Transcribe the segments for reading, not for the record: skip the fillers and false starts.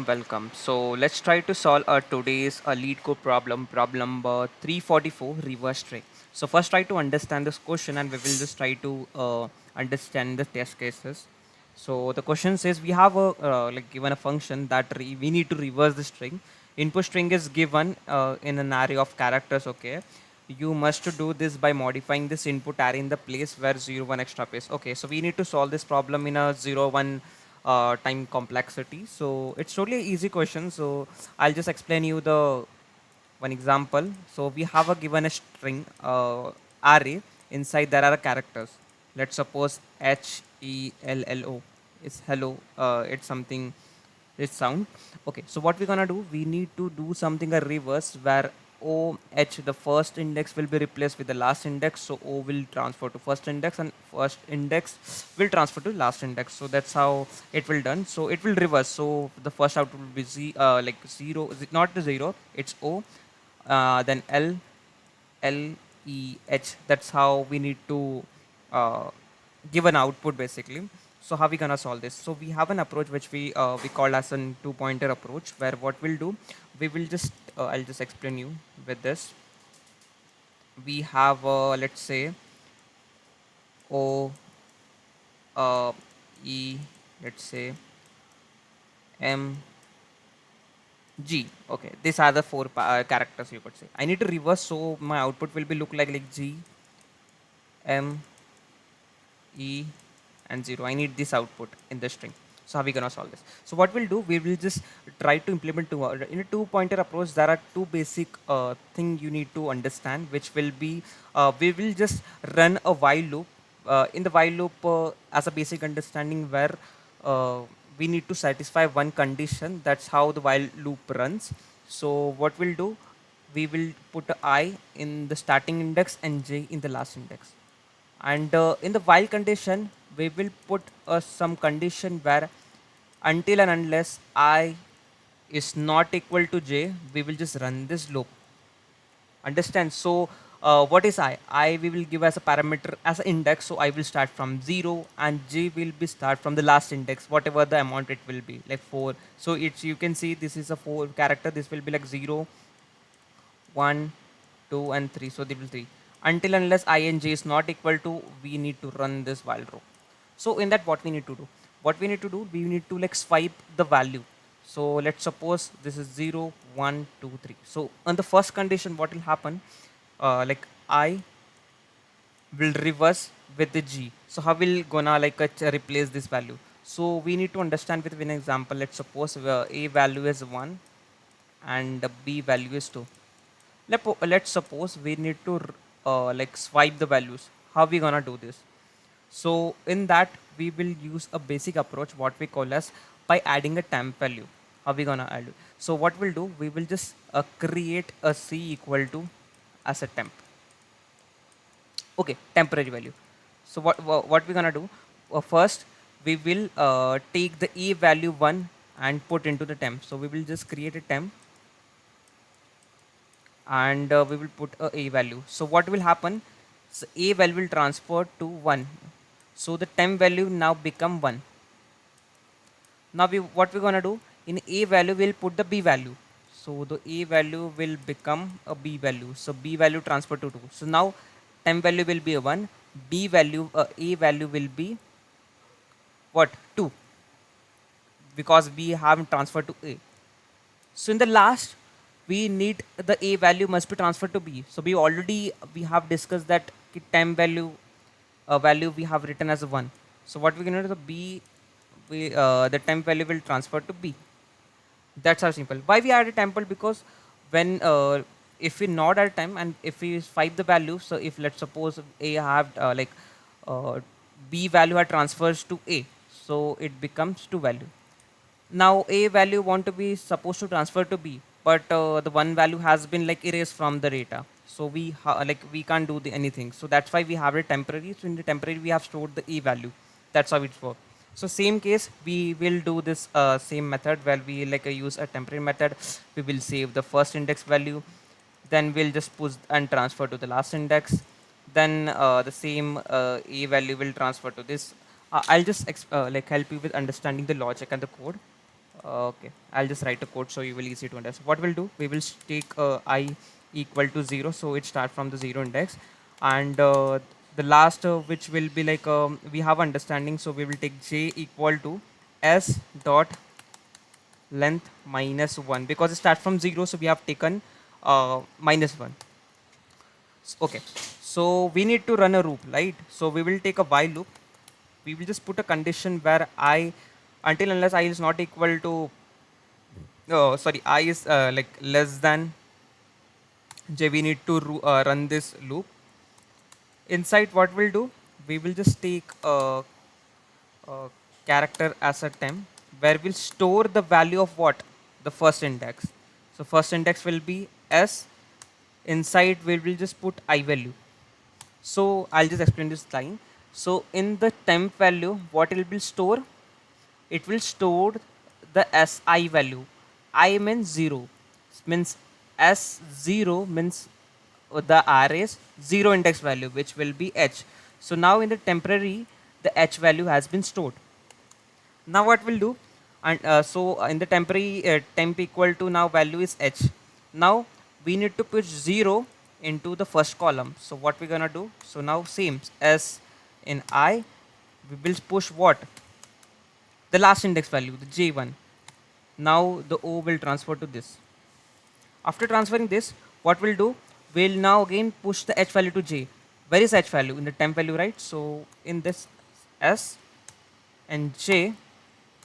Welcome. So let's try to solve today's lead code problem number 344, reverse string. So first try to understand this question and we will just try to understand the test cases. So the question says we have a given a function that we need to reverse the string. Input string is given in an array of characters. Okay, you must do this by modifying this input array in the place where 0 1 extra place. Okay, so we need to solve this problem in a 0 1 time complexity. So it's totally easy question. So I'll just explain you the one example. So we have a given a string array. Inside there are characters. Let's suppose HELLO is hello. It's something, it's sound. Okay, so what we're gonna do, we need to do something a reverse where OH, the first index will be replaced with the last index. So O will transfer to first index and first index will transfer to last index. So that's how it will done. So it will reverse. So the first output will be like zero, not the zero, it's O, then LEH. That's how we need to uh, give an output basically. So how we gonna solve this? So we have an approach which we call as a two pointer approach, where what we'll do, we will just I'll just explain you with this. We have let's say O E, let's say M G. Okay, these are the four characters you could say. I need to reverse, so my output will be look like G M E and 0. I need this output in the string. So how we gonna solve this? So what we'll do, we will just try to implement in a two pointer approach. There are two basic thing you need to understand, which will be we will just run a while loop. In the while loop, as a basic understanding, where uh, we need to satisfy one condition. That's how the while loop runs. So what we'll do, we will put I in the starting index and J in the last index. And in the while condition, we will put some condition where until and unless I is not equal to J, we will just run this loop. Understand? So what is I we will give as a parameter as an index. So I will start from 0 and J will be start from the last index, whatever the amount it will be, like 4. So it's, you can see this is a 4 character. This will be like 0, 1, 2, and 3. So they will 3. Until unless I and j is not equal to, we need to run this while loop. So in that, what we need to do? What we need to do, we need to like swipe the value. So let's suppose this is 0, 1, 2, 3. So on the first condition, what will happen? Like I will reverse with the g. So how will gonna like replace this value? So we need to understand with an example. Let's suppose a value is 1 and the b value is 2. Let's suppose we need to like swipe the values. How we gonna do this? So in that, we will use a basic approach, what we call as by adding a temp value. How we gonna add it? So what we'll do, we will just create a c equal to as a temp. Okay, temporary value. So what we gonna do? First, we will take the a value 1 and put into the temp. So we will just create a temp and we will put a value. So what will happen? So a value will transfer to 1. So the temp value now become 1. Now what we're gonna do, in a value we'll put the b value. So the a value will become a b value. So b value transfer to 2. So now temp value will be a 1. B value a value will be what, 2, because we have transferred to a. So in the last, we need the a value must be transferred to b. So we have discussed that temp value value we have written as a 1. So what we're going to do, the b, the temp value will transfer to b. That's how simple. Why we add a temple? Because when if we not add time and if we swipe the value, so if let's suppose a have uh, b value had transfers to a, so it becomes 2 value. Now a value want to be supposed to transfer to b, but the one value has been like erased from the data. So like we can't do anything. So that's why we have a temporary. So in the temporary we have stored the a value. That's how it works. So same case, we will do this same method where we use a temporary method. We will save the first index value, then we'll just push and transfer to the last index. Then the same a value will transfer to this. I'll just help you with understanding the logic and the code. Okay, I'll just write a code so you will easy to understand. What we'll do, we will take I equal to 0, so it start from the 0 index, and the last which will be like we have understanding, so we will take j equal to s dot length minus 1 because it starts from 0, so we have taken minus 1. Okay, so we need to run a loop, right? So we will take a while loop. We will just put a condition where I until unless I is not equal to sorry, I is like less than j, we need to run this loop. Inside what we'll do, we will just take a character as a temp where we'll store the value of what, the first index. So first index will be s. Inside we will just put I value. So I'll just explain this line. So in the temp value, what it will store, it will store the si value. I means 0, means s0 means the array's 0 index value, which will be h. So now in the temporary, the h value has been stored. Now what we'll do, and in the temporary temp equal to now value is h. Now we need to push 0 into the first column. So what we're gonna do, so now same as in I, we will push what, the last index value, the j1. Now the o will transfer to this. After transferring this, what we'll do, we'll now again push the h value to j. Where is h value? In the temp value, right? So in this s and j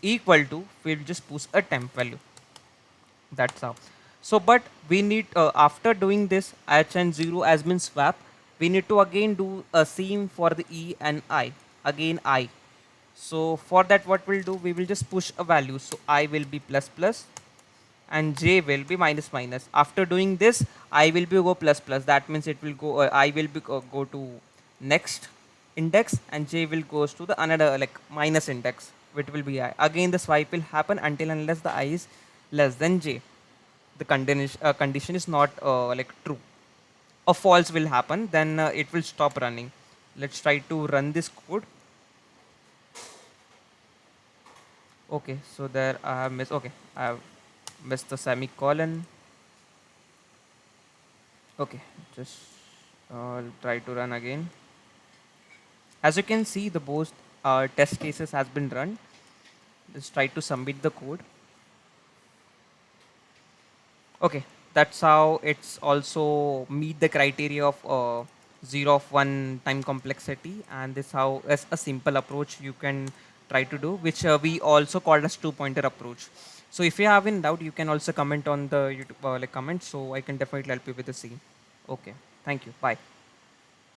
equal to, we'll just push a temp value. That's how. So but we need after doing this h and 0 has been swapped, we need to again do a same for the e and I, again I. So for that what we'll do, we will just push a value. So I will be plus plus and j will be minus minus. After doing this, I will be go plus plus, that means it will go I will be go to next index and j will goes to the another like minus index, which will be I. Again the swipe will happen until unless the I is less than j, the condition is not like true, a false will happen, then it will stop running. Let's try to run this code. Okay, so there I have missed, okay, I have missed the semicolon. Okay, just try to run again. As you can see, the both test cases has been run. Let's try to submit the code. Okay, that's how it's also meet the criteria of 0 of 1 time complexity, and this how as a simple approach you can try to do, which we also called as two-pointer approach. So if you have any doubt, you can also comment on the YouTube like comment, so I can definitely help you with the same. Okay, thank you. Bye.